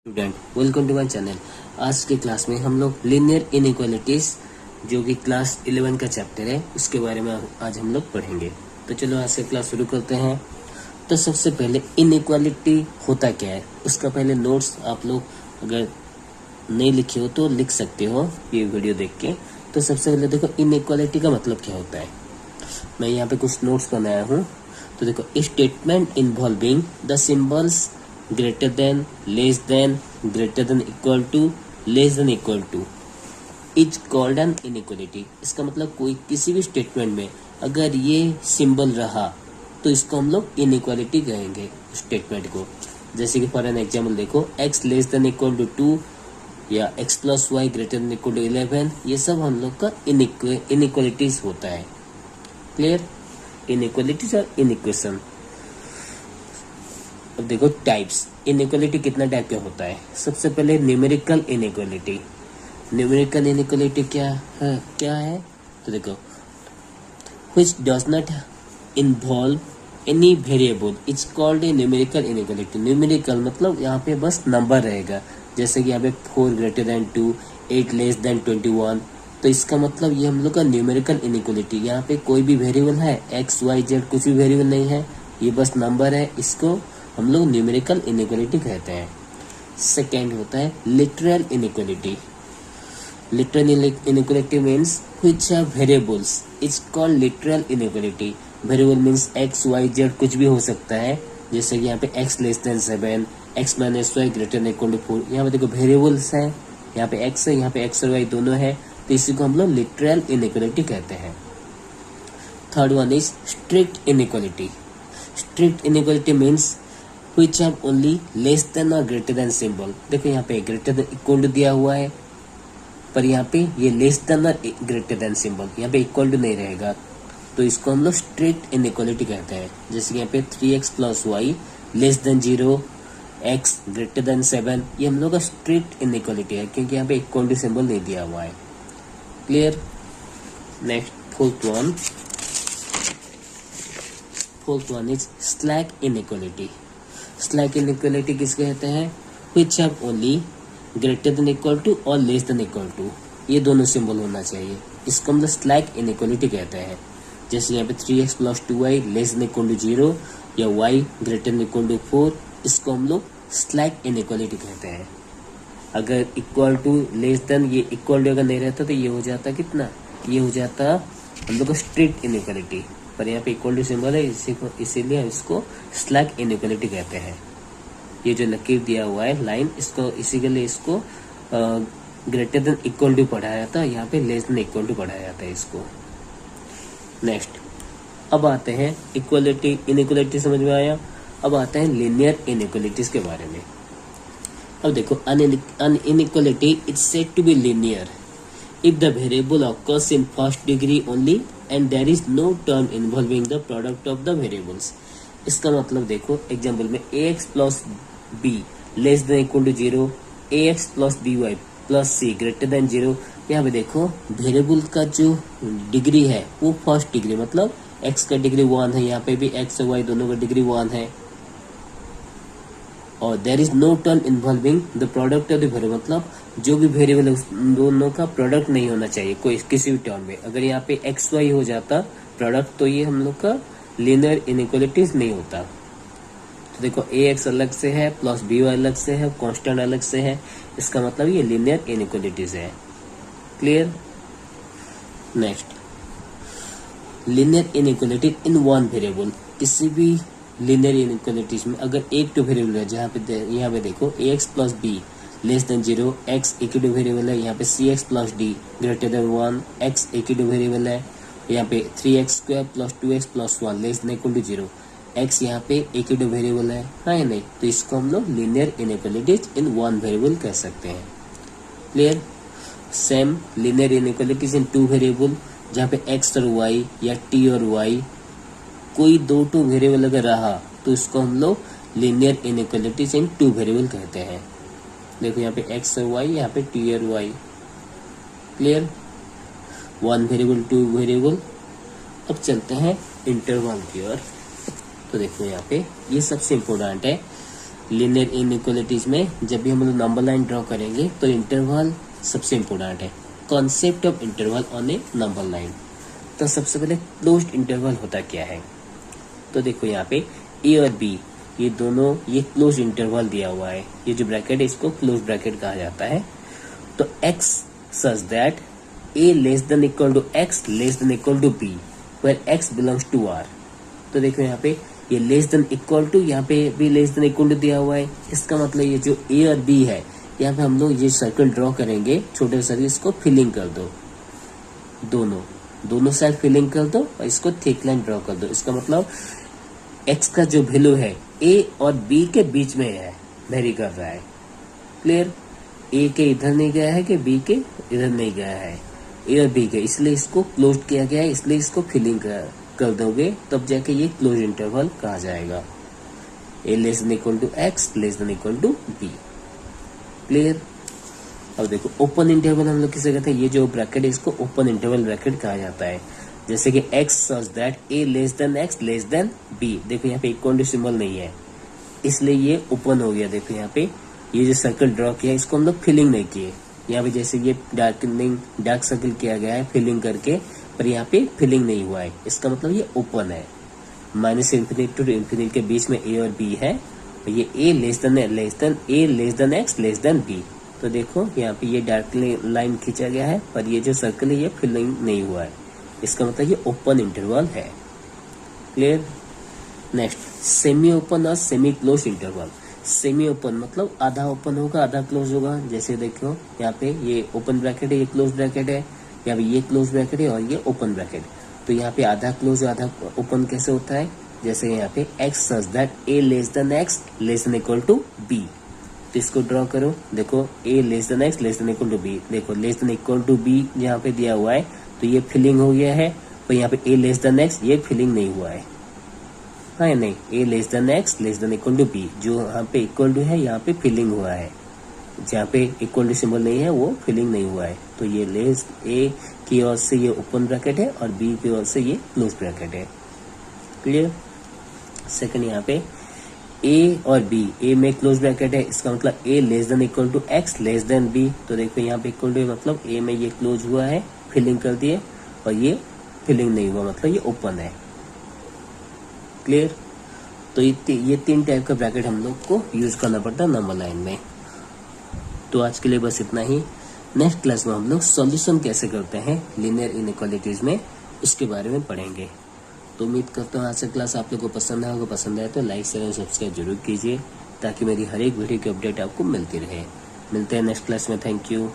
Student, welcome to my channel. आज के class में हम लोग लीनियर इनइक्वालिटीज जो कि क्लास 11 का चैप्टर है उसके बारे में आज हम लोग पढ़ेंगे। तो चलो आज से क्लास शुरू करते हैं। तो सबसे पहले इनइक्वालिटी होता क्या है उसका पहले नोट्स आप लोग अगर नहीं लिखे हो तो लिख सकते हो ये वीडियो देख के। तो सबसे पहले देखो इनइक्वालिटी का मतलब क्या होता है। मैं यहाँ पे कुछ नोट्स बनाया हूँ। तो देखो, statement involving the symbols greater than, less than, greater than equal to, less than equal to is called an inequality. इसका मतलब कोई किसी भी स्टेटमेंट में अगर ये सिंबल रहा तो इसको हम लोग इनइक्वालिटी कहेंगे स्टेटमेंट को। जैसे कि फॉर एन एग्जाम्पल देखो, x less than equal to 2 या x plus Y greater than equal to 11, ये सब हम लोग का इनइक्वालिटीज होता है। क्लियर? इनइक्वालिटीज और इनइक्वेशन। अब देखो टाइप्स, इनइक्वालिटी कितना टाइप का होता है। सबसे पहले न्यूमेरिकल इनइक्वालिटी। न्यूमेरिकल इनइक्वालिटी क्या है तो देखो, which does not involve any variable is called a numerical inequality। Numerical मतलब यहाँ पे बस नंबर रहेगा। जैसे कि यहाँ पे 4 ग्रेटर देन 2, 8 लेस देन 21। तो इसका मतलब ये हम लोग का न्यूमेरिकल इनइक्वालिटी। यहाँ पे कोई भी वेरिएबल है, एक्स वाई जेड कुछ भी वेरिएबल नहीं है, ये बस नंबर है। इसको हम लोग न्यूमेरिकल इनइक्वालिटी कहते हैं। सेकेंड होता है literal inequality. Literal inequality means which are variables it's called literal inequality. Variable means X Y Z कुछ भी हो सकता है। जैसे कि यहाँ पे x less than 7, x minus Y greater than equal to 4। यहाँ पे देखो वेरिएबल्स है, यहाँ पे x है, यहाँ पे x और y दोनों है। तो इसी को हम लोग लिटरल इनइक्वालिटी कहते हैं। Third one is strict inequality. Strict inequality means which have only less than or greater than symbol। देखो यहाँ पे ग्रेटर देन इक्वल टू दिया हुआ है, पर यहाँ पे ये लेस देन और ग्रेटर देन सिंबल, यहाँ पे इक्वल टू नहीं रहेगा। तो इसको हम लोग स्ट्रिक्ट इनइक्वालिटी कहते हैं। जैसे कि यहाँ पे 3x plus Y less than 0, x greater than 7, ये हम लोग का स्ट्रिक्ट इनइक्वालिटी है क्योंकि यहाँ पे इक्वल टू सिंबल नहीं दिया हुआ है। Clear? Next fourth one is slack inequality. Slack inequality किसको कहते हैं? which have only greater than equal to और less than equal to, ये दोनों सिंबल होना चाहिए। इसको हम लोग स्लैक इनइक्वालिटी कहते हैं। जैसे यहाँ पे 3x plus 2y less than equal to 0 या y greater than equal to 4, इसको हम लोग स्लैक इनइक्वालिटी कहते हैं। अगर इक्वल टू लेस देन, ये इक्वल टू अगर नहीं रहता तो ये हो जाता कितना, ये हो जाता हम लोग को स्ट्रिक्ट इनइक्वालिटी। पर यहाँ पे इक्वल टू सिंबल है, इसीलिए इसको स्लैक इनइक्वालिटी कहते हैं। ये जो लकीर दिया हुआ है लाइन, इसको इसी के लिए इसको ग्रेटर देन इक्वल टू पढ़ाया जाता है, यहाँ पे लेस देन इक्वल टू पढ़ाया जाता है इसको। नेक्स्ट, अब आते हैं इक्वलिटी इनइक्वालिटी समझ में आया। अब आते हैं लीनियर इनइक्वालिटीज के बारे में। अब देखो, an inequality it's said to be linear if the variable occurs in first degree only and there is no term involving the product of the variables। इसका मतलब देखो, एग्जाम्पल में ax plus b less than equal to 0, ax plus by plus c greater than 0। यहाँ पे देखो variable का जो degree है वो फर्स्ट डिग्री, मतलब x का डिग्री 1 है, यहाँ पे भी x और y दोनों का डिग्री 1 है। और there is no term involving the product of the variable, मतलब जो भी वेरिएबल है उस दोनों का प्रोडक्ट नहीं होना चाहिए कोई किसी भी टर्म में। अगर यहाँ पे एक्स वाई हो जाता प्रोडक्ट तो ये हम लोग का लीनियर इनइक्वालिटीज नहीं होता। तो देखो, ए एक्स अलग से है, प्लस बी वाई अलग से है, कांस्टेंट अलग से है, इसका मतलब ये लीनियर इनइक्वालिटीज है। Clear? Next, linear inequality in one variable. किसी भी लीनियर इनइक्वालिटीज में अगर एक टू वेरिएबल है, जहाँ पे यहाँ पे देखो ax plus B less than 0, x equal to variable है, यहाँ पे cx plus d greater than 1, x equal to variable है, यहाँ पे 3x square plus 2x plus 1 less than equal to 0, x यहाँ पे इक्वल टू वेरिएबल है, हाँ या नहीं? तो इसको हम लोग linear inequalities in one variable कह सकते हैं। क्लियर? सेम लीनियर इनइक्वालिटीज इन टू वेरिएबल, जहाँ पे x और y या t और y कोई दो टू वेरिएबल अगर रहा तो इसको हम लोग लीनियर इनइक्वालिटीज इन टू वेरिएबल कहते हैं। देखो यहाँ पे x और y, यहाँ पे t और y। Clear? One variable two variable. अब चलते हैं इंटरवल की ओर। तो देखो यहाँ पे ये सबसे इम्पोर्टेंट है। लीनियर इनइक्वालिटीज में जब भी हम लोग नंबर लाइन ड्रॉ करेंगे तो इंटरवल सबसे इम्पोर्टेंट है। Concept of interval on A number line. तो सबसे पहले क्लोज्ड इंटरवल होता क्या है, तो देखो यहाँ पे ए और बी ये दोनों ये क्लोज इंटरवल दिया हुआ है। ये जो ब्रैकेट है इसको क्लोज ब्रैकेट कहा जाता है। तो x such that a less than equal to x less than equal to b where x belongs to r। तो देखो यहाँ पे ये लेस देन इक्वल टू, यहाँ पे भी लेस देन इक्वल टू दिया हुआ है। इसका मतलब ये जो a और b है यहाँ पे हम लोग ये सर्कल ड्रॉ करेंगे, छोटे सर्कल, इसको फिलिंग कर दो, दोनों साइड फिलिंग कर दो और इसको थिक लाइन ड्रॉ कर दो। इसका मतलब x का जो वैल्यू है a और b के बीच में है, वेरी कर रहा है। क्लियर? a के इधर नहीं गया है कि b के इधर नहीं गया है, a और b के, इसलिए इसको क्लोज किया गया है, इसलिए इसको फिलिंग कर दोगे तब जाके ये क्लोज इंटरवल कहा जाएगा। a less than equal to x less than equal to b। Clear? अब देखो ओपन इंटरवल हम लोग किसे कहते हैं, ये जो ब्रैकेट है इसको ओपन इंटरवल ब्रैकेट कहा जाता है। जैसे कि x such that a less than x less than b। देखो यहाँ पे इक्वल टू सिंबल नहीं है इसलिए ये ओपन हो गया। देखो यहाँ पे ये जो सर्कल ड्रॉ किया इसको हम लोग फिलिंग नहीं किए। यहाँ पे जैसे ये डार्क सर्कल किया गया है फिलिंग करके, पर यहाँ पे फिलिंग नहीं हुआ है, इसका मतलब ये ओपन है। माइनस इन्फिनिटी टू इन्फिनिटी के बीच में a और b है, और ये a less than x less than b। तो देखो यहाँ पे ये डार्क लाइन खींचा गया है पर ये जो सर्कल है ये फिलिंग नहीं हुआ है, इसका मतलब ये ओपन इंटरवल है। क्लियर? नेक्स्ट सेमी ओपन और semi close interval. Semi open मतलब आधा ओपन होगा आधा क्लोज होगा। जैसे देखो यहाँ पे ये ओपन ब्रैकेट है, ये क्लोज ब्रैकेट है, यहाँ पे ये क्लोज ब्रैकेट है और ये ओपन ब्रैकेट। तो यहाँ पे आधा क्लोज आधा ओपन कैसे होता है, जैसे यहाँ पे x such that a less than x less than equal to b। तो इसको ड्रॉ करो, देखो a less than x less than equal to b। देखो less than equal to b यहाँ पे दिया हुआ है तो ये फिलिंग हो गया है, और यहाँ पे a लेस देन x ये फिलिंग नहीं हुआ है, हाँ या नहीं। a less than x less than equal to b, जो यहाँ पे इक्वल टू है यहाँ पे फिलिंग हुआ है, जहाँ पे इक्वल टू सिंबल नहीं है वो फिलिंग नहीं हुआ है। तो ये लेस a की ओर से ये ओपन ब्रैकेट है और b की ओर से ये क्लोज ब्रैकेट है। क्लियर? सेकंड यहाँ पे a और b, a में क्लोज ब्रैकेट है, इसका मतलब a less than equal to x less than b। तो देखो यहाँ पे इक्वल टू मतलब a में ये क्लोज हुआ है फिलिंग कर दिए, और ये फिलिंग नहीं हुआ मतलब ये ओपन है। क्लियर? तो ये तीन टाइप का ब्रैकेट हम लोग को यूज करना पड़ता है नंबर लाइन में। तो आज के लिए बस इतना ही। नेक्स्ट क्लास में हम लोग सॉल्यूशन कैसे करते हैं लीनियर इनइक्वालिटीज में, उसके बारे में पढ़ेंगे। तो उम्मीद करता हूँ आज का क्लास आप लोग को पसंद आएगा। पसंद आए तो लाइक शेयर एंड सब्सक्राइब जरूर कीजिए ताकि मेरी हर एक वीडियो की अपडेट आपको मिलती रहे। मिलते हैं नेक्स्ट क्लास में। Thank you.